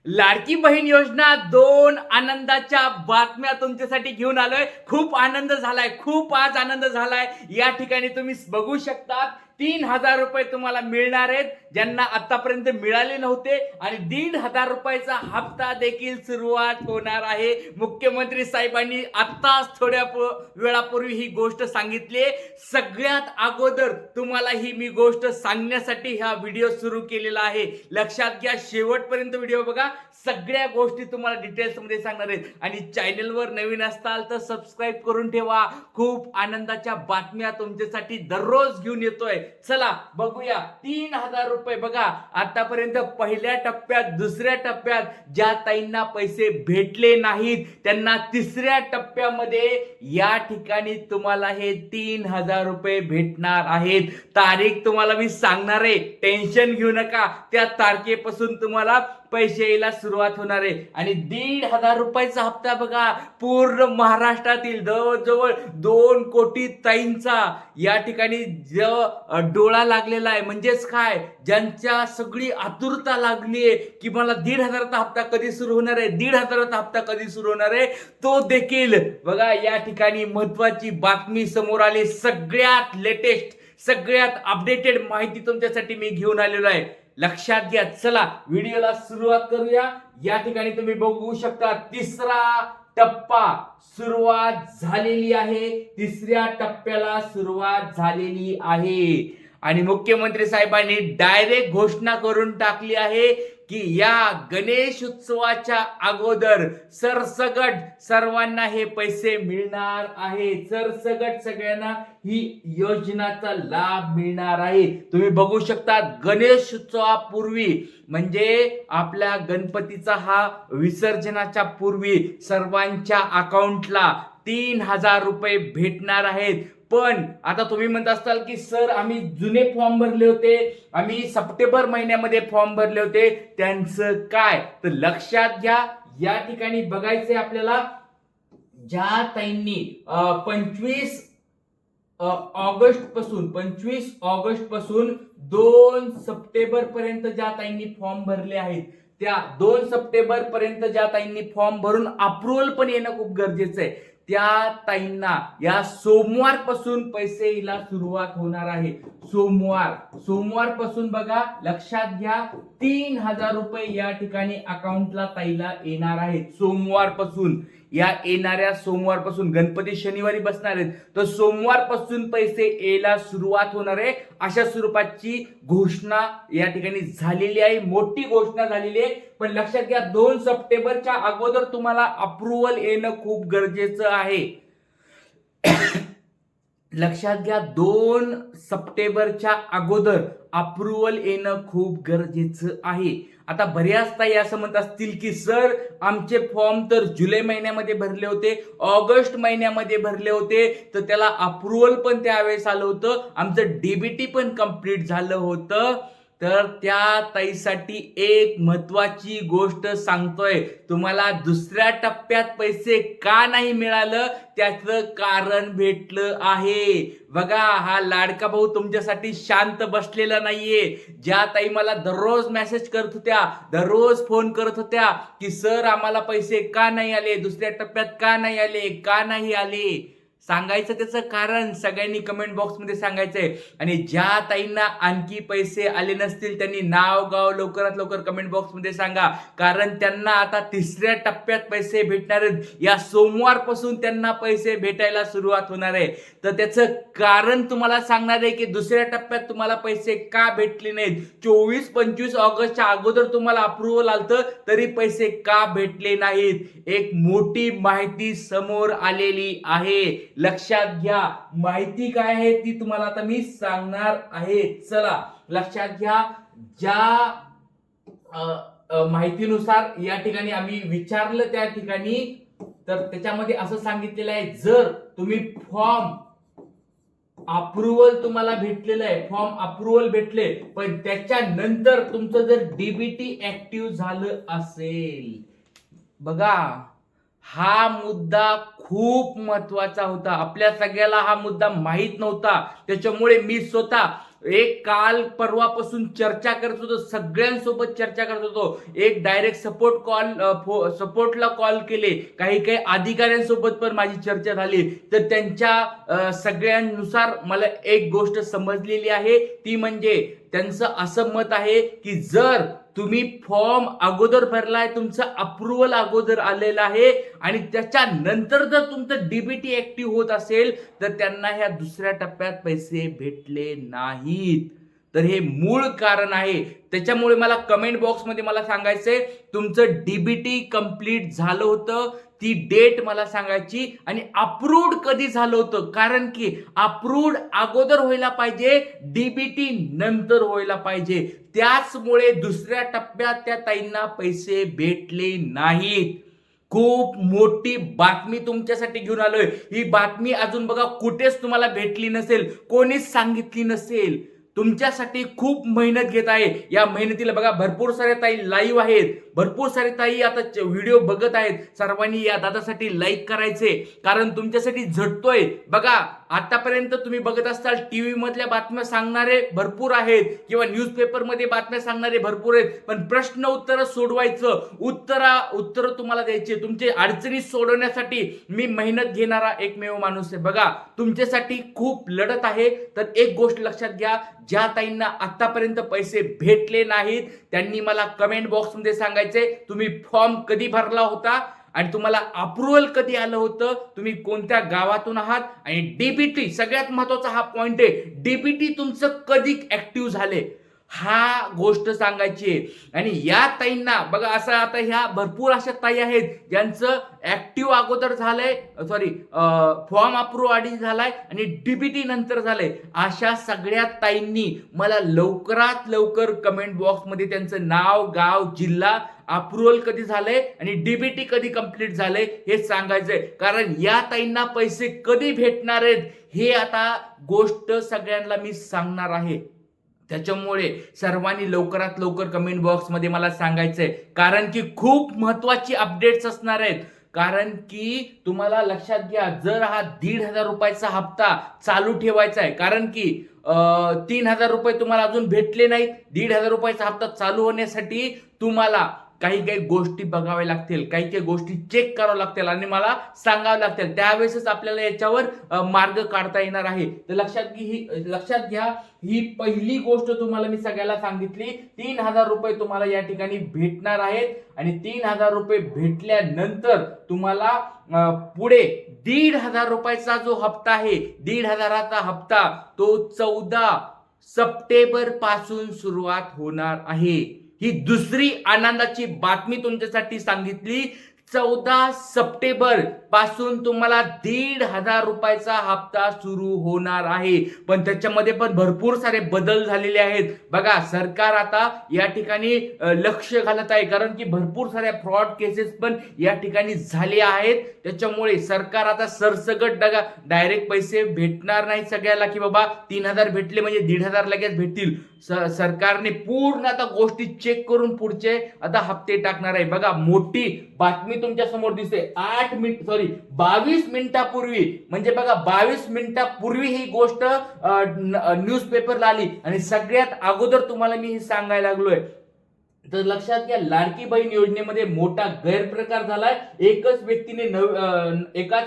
लाडकी बहीण योजना 2 आनंदाच्या बातम्या तुमच्यासाठी घेऊन आलोय. खूप आनंद झालाय, खूप आज आनंद झालाय. या ठिकाणी तुम्ही बघू शकता 3,000 रुपये तुम्हाला मिळणार आहेत, ज्यांना आतापर्यंत मिळाले नव्हते. आणि 1,500 रुपयाचा हप्ता देखील सुरुवात होणार आहे. मुख्यमंत्री साहेबांनी आत्ताच थोड्या वेळापूर्वी ही गोष्ट सांगितली. सगळ्यात अगोदर तुम्हाला ही मी गोष्ट सांगण्यासाठी हा व्हिडिओ सुरू केलेला आहे. लक्षात घ्या, शेवटपर्यंत व्हिडिओ बघा. सगळ्या गोष्टी तुम्हाला डिटेल्स मध्ये सांगणार आहेत. आणि चॅनलवर नवीन असताल तर सबस्क्राईब करून ठेवा. खूप आनंदाच्या बातम्या तुमच्यासाठी दररोज घेऊन येतोय. चला बघूया. 3,000 रुपये बघा, आतापर्यंत पहिल्या टप्प्यात, दुसऱ्या टप्प्यात ज्या ताईंना पैसे भेटले नाहीत त्यांना तिसऱ्या टप्प्यामध्ये या ठिकाणी तुम्हाला हे 3,000 रुपये भेटणार आहेत. तारीख तुम्हाला मी सांगणार आहे, टेन्शन घेऊ नका. त्या तारखेपासून तुम्हाला पैसे यायला सुरुवात होणार आहे. आणि 1,500 रुपयाचा हप्ता बघा, पूर्ण महाराष्ट्रातील जवळजवळ 2 कोटी ताईंचा या ठिकाणी डोळा लागलेला आहे. म्हणजेच काय, ज्यांच्या सगळी आतुरता लागली आहे की मला 1,500चा हप्ता कधी सुरू होणार आहे, 1,500चा हप्ता कधी सुरू होणार आहे, तो देखील बघा या ठिकाणी महत्वाची बातमी समोर आली. सगळ्यात लेटेस्ट, सगळ्यात अपडेटेड माहिती तुमच्यासाठी मी घेऊन आलेलो आहे. लक्षात घ्या. चला व्हिडिओला सुरुवात करूया. या ठिकाणी तुम्ही बघू शकता तिसरा टप्पा सुरुवात झालेली आहे. तिसऱ्या टप्प्याला सुरुवात झालेली आहे. आणि मुख्यमंत्री साहेबांनी डायरेक्ट घोषणा करून टाकली आहे की या गणेश उत्सवाच्या अगोदर सरसगट सर्वांना हे पैसे मिळणार आहे. सरसगट सगळ्यांना ही योजनाचा लाभ मिळणार आहे. तुम्ही बघू शकता, गणेश उत्सवापूर्वी म्हणजे आपल्या गणपतीचा हा विसर्जनाच्या पूर्वी सर्वांच्या अकाउंटला 3,000 रुपये भेटणार आहेत. पण आता तुम्ही म्हणत असाल की सर, आम्ही जुने फॉर्म भरले होते, आम्ही सप्टेंबर महिन्यामध्ये फॉर्म भरले होते, त्यांचं काय? तर लक्षात घ्या, या ठिकाणी बघायचंय आपल्याला. ज्या ताईंनी 25 ऑगस्ट पासून 2 सप्टेंबर पर्यंत ज्या ताईंनी फॉर्म भरले आहेत, त्या 2 सप्टेंबर पर्यंत ज्या ताईंनी फॉर्म भरून अप्रुव्हल पण येणं खूप गरजेचं आहे, त्या ताईंना या सोमवार पासून पैसे यायला सुरुवात होणार आहे. सोमवार पासून बघा, लक्षात घ्या, 3,000 रुपये या ठिकाणी अकाउंटला ताईला येणार आहेत. सोमवार पासून, या येणाऱ्या सोमवार पासून, गणपती शनिवारी बसणार आहेत, तर सोमवार पासून पैसे यायला सुरुवात होणार आहे. अशा स्वरूपाची घोषणा या ठिकाणी झालेली आहे. मोठी घोषणा झालेली आहे. पण लक्षात घ्या, 2 सप्टेंबरच्या अगोदर तुम्हाला अप्रुव्हल येणं खूप गरजेचं आहे. लक्षात घ्या, 2 सप्टेंबरच्या अगोदर अप्रुव्हल येणं खूप गरजेचं आहे. आता बऱ्याच ताई असं म्हणत असतील की सर, आमचे फॉर्म तर जुलै महिन्यामध्ये भरले होते, ऑगस्ट महिन्यामध्ये भरले होते, तर त्याला अप्रुव्हल पण त्यावेळेस आलं होतं, आमचं डीबीटी पण कंप्लीट झालं होतं. तर त्या ताईसाठी एक महत्वाची गोष्ट सांगतोय. तुम्हाला दुसऱ्या टप्प्यात पैसे का नाही मिळालं, त्याचं कारण भेटलं आहे. बघा, हा लाडका भाऊ तुमच्यासाठी शांत बसलेला नाहीये. ज्या ताई मला दररोज मेसेज करत होत्या, दररोज फोन करत होत्या की सर, आम्हाला पैसे का नाही आले, दुसऱ्या टप्प्यात का नाही आले, का नाही आले, सांगायचं त्याचं कारण सगळ्यांनी कमेंट बॉक्स मध्ये सांगायचंय. आणि ज्या ताईंना आणखी पैसे आले नसतील त्यांनी नाव गाव लवकरात लवकर कमेंट बॉक्स मध्ये सांगा, कारण त्यांना आता तिसऱ्या टप्प्यात पैसे भेटणार आहेत. या सोमवार पासून त्यांना पैसे भेटायला सुरुवात होणार आहे. तर त्याचं कारण तुम्हाला सांगणार आहे की दुसऱ्या टप्प्यात तुम्हाला पैसे का भेटले नाहीत. 24-25 ऑगस्टच्या अगोदर तुम्हाला अप्रुव्हल आलतं तरी पैसे का भेटले नाहीत. एक मोठी माहिती समोर आलेली आहे. लक्षात घ्या, माहिती काय आहे ती तुम्हाला आता मी सांगणार आहे. चला लक्षात घ्या. ज्या माहितीनुसार या ठिकाणी आम्ही विचारलं त्या ठिकाणी, तर त्याच्यामध्ये असं सांगितलेलं आहे, जर तुम्ही फॉर्म अप्रुव्हल तुम्हाला भेटलेलं आहे, फॉर्म अप्रुव्हल भेटले, पण त्याच्यानंतर तुमचं जर डीबीटी ऍक्टिव्ह झालं असेल, बघा हा मुद्दा खूप महत्वाचा होता. आपल्या सगळ्याला हा मुद्दा माहित नव्हता. त्याच्यामुळे मी स्वतः एक काल परवापासून चर्चा करत होतो, सगळ्यांसोबत चर्चा करत होतो. एक डायरेक्ट सपोर्टला कॉल केले, काही काही अधिकाऱ्यांसोबत पण माझी चर्चा झाली. तर त्यांच्या सगळ्यांनुसार मला एक गोष्ट समजलेली आहे, ती म्हणजे त्यांचं असं मत आहे की जर तुम्ही फॉर्म अगोदर भरलाय, तुमचं अप्रुव्हल अगोदर आलेलं आहे आणि त्याच्यानंतर जर तुमचं डीबीटी ऍक्टिव्ह होत असेल तर त्यांना ह्या दुसऱ्या टप्प्यात पैसे भेटले नाहीत. तर हे मूळ कारण आहे. त्याच्यामुळे मला कमेंट बॉक्समध्ये मला सांगायचंय, तुमचं डीबीटी कंप्लीट झालं होतं, ती डेट मला सांगायची, आणि अप्रूव्ड कधी झालं होतं, कारण की अप्रूव्ड अगोदर व्हायला पाहिजे, डीबीटी नंतर व्हायला पाहिजे. त्याचमुळे दुसऱ्या टप्प्यात त्या ताईंना पैसे भेटले नाहीत. खूप मोठी बातमी तुमच्यासाठी घेऊन आलोय. ही बातमी अजून बघा कुठेच तुम्हाला भेटली नसेल, कोणीच सांगितली नसेल. तुमच्यासाठी खूप मेहनत घेत आहे. या मेहनतीला बघा भरपूर साऱ्या ताई लाईव्ह आहेत, भरपूर सारे ताई आता व्हिडिओ बघत आहेत. सर्वांनी या दादासाठी लाईक करायचे, कारण तुमच्यासाठी झटतोय. बघा आतापर्यंत तुम्ही बघत असताल टीव्ही मधल्या बातम्या सांगणारे भरपूर आहेत किंवा न्यूजपेपर मध्ये बातम्या सांगणारे भरपूर आहेत, पण प्रश्न उत्तर सोडवायचं, उत्तर तुम्हाला द्यायचे, तुमचे अडचणी सोडवण्यासाठी मी मेहनत घेणारा एकमेव माणूस आहे. बघा तुमच्यासाठी खूप लढत आहे. तर एक गोष्ट लक्षात घ्या, ज्या ताईंना आतापर्यंत पैसे भेटले नाहीत त्यांनी मला कमेंट बॉक्समध्ये सांगायचे तुम्ही फॉर्म कधी भरला होता आणि तुम्हाला अप्रुव्हल कधी आलं होतं, तुम्ही कोणत्या गावातून आहात, आणि डीबीटी सगळ्यात महत्वाचा हा पॉइंट आहे, डीबीटी तुमचं कधी ऍक्टिव्ह झाले हा गोष्ट सांगायची आहे. आणि या ताईंना बघा, असं आता ह्या भरपूर अशा ताई आहेत ज्यांचं ऍक्टिव्ह अगोदर झालंय, फॉर्म अप्रूव्ह आधी झालाय आणि डीबीटी नंतर झालंय. अशा सगळ्या ताईंनी मला लवकरात लवकर कमेंट बॉक्समध्ये त्यांचं नाव, गाव, जिल्हा, अप्रुव्हल कधी झालंय आणि डीबीटी कधी कंप्लीट झालंय हे सांगायचंय. कारण या ताईंना पैसे कधी भेटणार आहेत हे आता गोष्ट सगळ्यांना मी सांगणार आहे. त्याच्यामुळे सर्वांनी लवकरात लवकर कमेंट बॉक्समध्ये मला सांगायचंय, कारण की खूप महत्वाची अपडेट्स असणार आहेत. कारण की तुम्हाला लक्षात घ्या, जर हा 1,500 रुपयाचा हप्ता चालू ठेवायचा आहे, कारण की 3,000 रुपये तुम्हाला अजून भेटले नाहीत, 1,500 रुपयाचा हप्ता चालू होण्यासाठी तुम्हाला काही काही गोष्टी बघाव्या लागतील, काही काही गोष्टी चेक कराव्या लागतील आणि मला सांगाव्या लागतील. त्यावेळेसच आपल्याला याच्यावर मार्ग काढता येणार आहे. तर लक्षात घ्या, ही पहिली गोष्ट तुम्हाला मी सगळ्याला सांगितली. 3,000 रुपये तुम्हाला या ठिकाणी भेटणार आहेत आणि 3,000 रुपये भेटल्यानंतर तुम्हाला पुढे 1,500 रुपयाचा जो हप्ता आहे, 1,500चा हप्ता तो 14 सप्टेंबर पासून सुरुवात होणार आहे. ही दुसरी आनंदाची बातमी तुमच्यासाठी सांगितली. 14 सप्टेंबर पासून तुम्हाला 1,500 रुपयाचा हप्ता सुरू होणार आहे. पण त्याच्यामध्ये पण भरपूर सारे बदल झालेले आहेत. बघा सरकार आता या ठिकाणी लक्ष घालत आहे, कारण की भरपूर साऱ्या फ्रॉड केसेस पण या ठिकाणी झाले आहेत. त्याच्यामुळे सरकार आता सरसकट डायरेक्ट पैसे भेटणार नाही सगळ्याला, की बाबा 3,000 भेटले म्हणजे 1,500 लगेच भेटतील. सरकारने पूर्ण आता गोष्टी चेक करून पुढचे आता हप्ते टाकणार आहे. बघा मोठी बातमी तुमच्या समोर दिसते. 22 मिनिटापूर्वी, म्हणजे बघा 22 मिनिटापूर्वी ही गोष्ट न्यूजपेपरला आली आणि सगळ्यात अगोदर तुम्हाला मी हे सांगायला लागलोय. तर लक्षात घ्या, लाडकी बहीण योजनेमध्ये मोठा गैरप्रकार झालाय. एकाच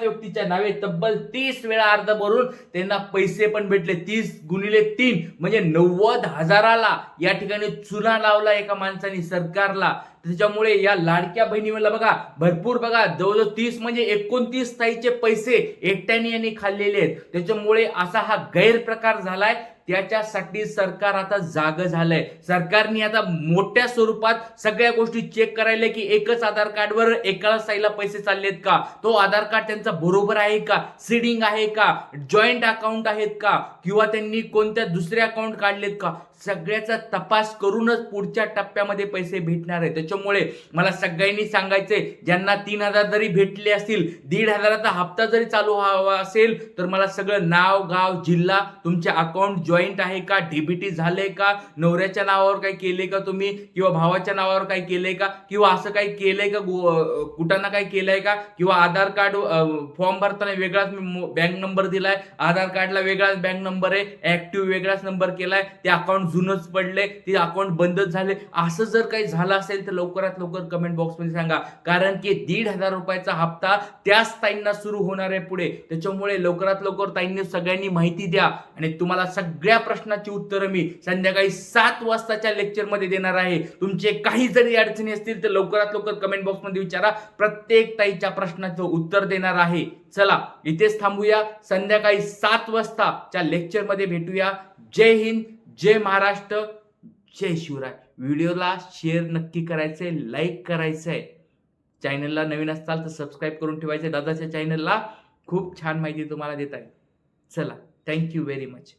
व्यक्तीच्या नावे तब्बल 30 वेळा अर्ज भरून त्यांना पैसे पण भेटले. 30 गुणिले 3 म्हणजे 90,000ला या ठिकाणी चुना लावला एका माणसाने सरकारला. त्याच्यामुळे या लाडक्या बहिणीला बघा भरपूर, बघा जवळजवळ 30 म्हणजे 29 ताईचे पैसे एकट्याने यांनी खाल्लेले आहेत. त्याच्यामुळे असा हा गैरप्रकार झालाय. त्याच्यासाठी सरकार आता जागं झालंय. सरकारने आता मोठ्या स्वरूपात सगळ्या गोष्टी चेक करायला, की एकच आधार कार्डवर एकाच ताईला पैसे चाललेत का, तो आधार कार्ड त्यांचा बरोबर आहे का, सीडिंग आहे का, जॉईंट अकाउंट आहेत का, किंवा त्यांनी कोणत्या दुसरे अकाउंट काढलेत का, सगळ्याचा तपास करूनच पुढच्या टप्प्यामध्ये पैसे भेटणार आहे. त्याच्यामुळे मला सगळ्यांनी सांगायचंय, ज्यांना 3,000 जरी भेटले असतील, 1,500चा हप्ता जरी चालू व्हावा असेल, तर मला सगळं नाव, गाव, जिल्हा, तुमचे अकाउंट जॉईंट आहे का, डीबीटी झाले का, नवऱ्याच्या नावावर काही केले का तुम्ही, किंवा भावाच्या नावावर काही केलंय का, किंवा असं काही केलंय का, कुठं काही केलंय का, किंवा आधार कार्ड फॉर्म भरताना वेगळाच बँक नंबर दिलाय, आधार कार्डला वेगळाच बँक नंबर आहे, ऍक्टिव्ह वेगळाच नंबर केलाय, ते अकाउंट जुनच पडले, ते अकाउंट बंदच झाले, असं जर काही झालं असेल तर लवकरात लवकर कमेंट बॉक्समध्ये सांगा. कारण की 1,500 रुपयाचा हप्ता त्याच ताईंना सुरू होणार आहे पुढे. त्याच्यामुळे लवकरात लवकर ताईंनी सगळ्यांनी माहिती द्या आणि तुम्हाला सगळ्या प्रश्नाची उत्तरं मी संध्याकाळी 7 वाजताच्या लेक्चरमध्ये देणार आहे. तुमचे काही जरी अडचणी असतील तर लवकरात लवकर कमेंट बॉक्समध्ये विचारा, प्रत्येक ताईच्या प्रश्नाचं उत्तर देणार आहे. चला इथेच थांबूया, संध्याकाळी 7 वाजताच्या लेक्चरमध्ये भेटूया. जय हिंद, जय महाराष्ट्र, जय शिवराय. व्हिडिओला शेअर नक्की करायचंय, लाईक करायचंय. चॅनलला नवीन असताल तर सबस्क्राईब करून ठेवायचं. दादाच्या चॅनलला खूप छान माहिती तुम्हाला देत आहे. चला, थँक्यू व्हेरी मच.